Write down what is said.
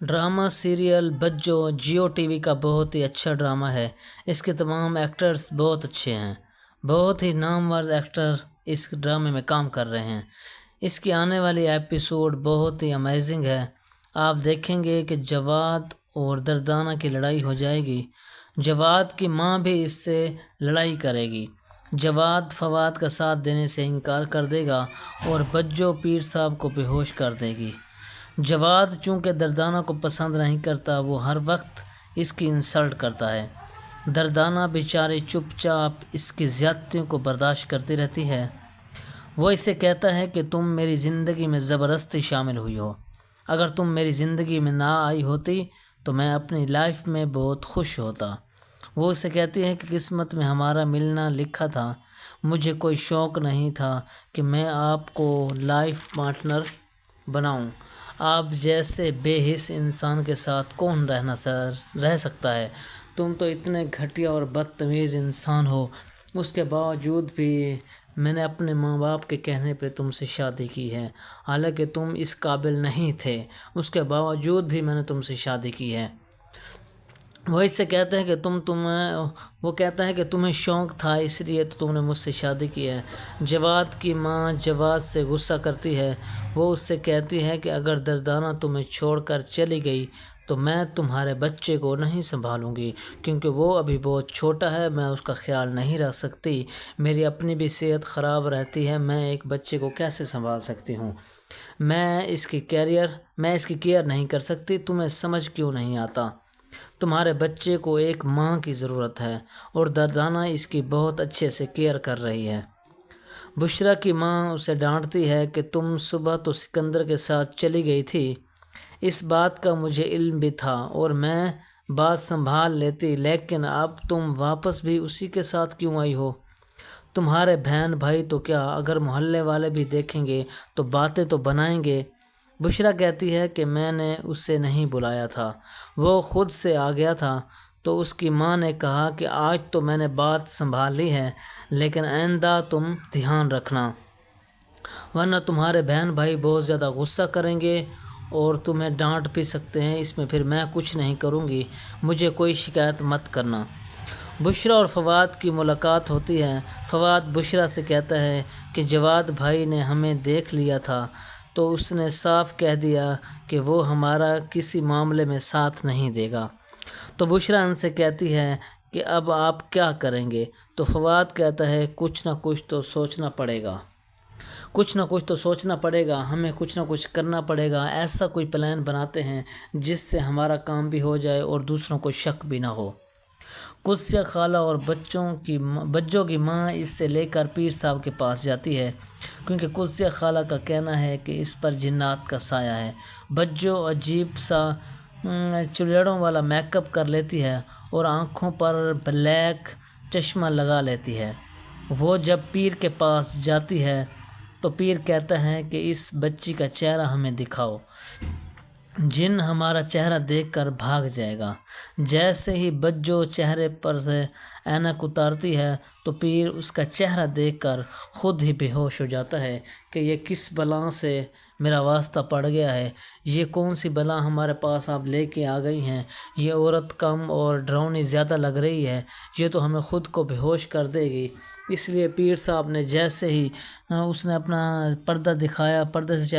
Drama serial بجو Jio T V کا بہت ہی اچھا ڈرامہ ہے۔ اس کے تمام ایکٹرز بہت اچھے ہیں، بہت ہی نامور ایکٹر اس ڈرامے میں کام کر رہے ہیں۔ اس کی آنے والی ایپیسوڈ بہت ہی امیزنگ ہے۔ آپ دیکھیں گے کہ جواد اور دردانہ کی لڑائی ہو جائے گی۔ جواد کی ماں بھی اس سے لڑائی کرے گی۔ جواد فواد کا ساتھ دینے سے انکار کر دے گا اور بجو پیر صاحب کو بے ہوش کر دے گی۔ جواد چونکہ دردانہ کو پسند نہیں کرتا، وہ ہر وقت اس کی انسلٹ کرتا ہے۔ دردانہ بیچاری چپ چاپ اس کی زیادتیوں کو برداشت کرتی رہتی ہے۔ وہ اسے کہتا ہے کہ تم میری زندگی میں زبردستی شامل ہوئی ہو، اگر تم میری زندگی میں نہ آئی ہوتی تو میں اپنی لائف میں بہت خوش ہوتا۔ وہ اسے کہتی ہے کہ قسمت میں ہمارا ملنا لکھا تھا، مجھے کوئی شوق نہیں تھا کہ میں آپ کو لائف پارٹنر بناؤں۔ آپ جیسے بے حس انسان کے ساتھ کون رہ سکتا ہے؟ تم تو اتنے گھٹیا اور بدتمیز انسان ہو، اس کے باوجود بھی میں نے اپنے ماں باپ کے کہنے پہ تم سے شادی کی ہے، حالانکہ تم اس قابل نہیں تھے، اس کے باوجود بھی میں نے تم سے شادی کی ہے۔ وہ اس سے کہتا ہے کہ وہ کہتا ہے کہ تمہیں شوق تھا اس لیے تو تم نے مجھ سے شادی کی ہے۔ جواد کی ماں جواد سے غصہ کرتی ہے۔ وہ اس سے کہتی ہے کہ اگر دردانہ تمہیں چھوڑ کر چلی گئی تو میں تمہارے بچے کو نہیں سنبھالوں گی، کیونکہ وہ ابھی بہت چھوٹا ہے، میں اس کا خیال نہیں رکھ سکتی، میری اپنی بھی صحت خراب رہتی ہے، میں ایک بچے کو کیسے سنبھال سکتی ہوں؟ میں اس کی کیئر نہیں کر سکتی، تمہیں سمجھ کیوں نہیں آتا؟ تمہارے بچے کو ایک ماں کی ضرورت ہے اور دردانہ اس کی بہت اچھے سے کیئر کر رہی ہے۔ بشرا کی ماں اسے ڈانٹتی ہے کہ تم صبح تو سکندر کے ساتھ چلی گئی تھی، اس بات کا مجھے علم بھی تھا اور میں بات سنبھال لیتی، لیکن اب تم واپس بھی اسی کے ساتھ کیوں آئی ہو؟ تمہارے بہن بھائی تو کیا، اگر محلے والے بھی دیکھیں گے تو باتیں تو بنائیں گے۔ بشرا کہتی ہے کہ میں نے اسے نہیں بلایا تھا، وہ خود سے آ گیا تھا۔ تو اس کی ماں نے کہا کہ آج تو میں نے بات سنبھال لی ہے، لیکن آئندہ تم دھیان رکھنا، ورنہ تمہارے بہن بھائی بہت زیادہ غصہ کریں گے اور تمہیں ڈانٹ بھی سکتے ہیں، اس میں پھر میں کچھ نہیں کروں گی، مجھے کوئی شکایت مت کرنا۔ بشرا اور فواد کی ملاقات ہوتی ہے۔ فواد بشرا سے کہتا ہے کہ جواد بھائی نے ہمیں دیکھ لیا تھا تو اس نے صاف کہہ دیا کہ وہ ہمارا کسی معاملے میں ساتھ نہیں دے گا۔ تو بشرا ان سے کہتی ہے کہ اب آپ کیا کریں گے؟ تو فواد کہتا ہے کچھ نہ کچھ تو سوچنا پڑے گا، ہمیں کچھ نہ کچھ کرنا پڑے گا، ایسا کوئی پلان بناتے ہیں جس سے ہمارا کام بھی ہو جائے اور دوسروں کو شک بھی نہ ہو۔ قدسیہ خالہ اور بجو کی ماں اس سے لے کر پیر صاحب کے پاس جاتی ہے، کیونکہ قدسیہ خالہ کا کہنا ہے کہ اس پر جنات کا سایہ ہے۔ بجو عجیب سا چڑیڑوں والا میک اپ کر لیتی ہے اور آنکھوں پر بلیک چشمہ لگا لیتی ہے۔ وہ جب پیر کے پاس جاتی ہے تو پیر کہتا ہے کہ اس بچی کا چہرہ ہمیں دکھاؤ، جن ہمارا چہرہ دیکھ کر بھاگ جائے گا۔ جیسے ہی بجو چہرے پر سے اینک اتارتی ہے تو پیر اس کا چہرہ دیکھ کر خود ہی بے ہوش ہو جاتا ہے کہ یہ کس بلا سے میرا واسطہ پڑ گیا ہے، یہ کون سی بلا ہمارے پاس آپ لے کے آ گئی ہیں، یہ عورت کم اور ڈراؤنی زیادہ لگ رہی ہے، یہ تو ہمیں خود کو بے ہوش کر دے گی۔ اس لیے پیر صاحب نے جیسے ہی اس نے اپنا پردہ دکھایا، پردے سے چہرہ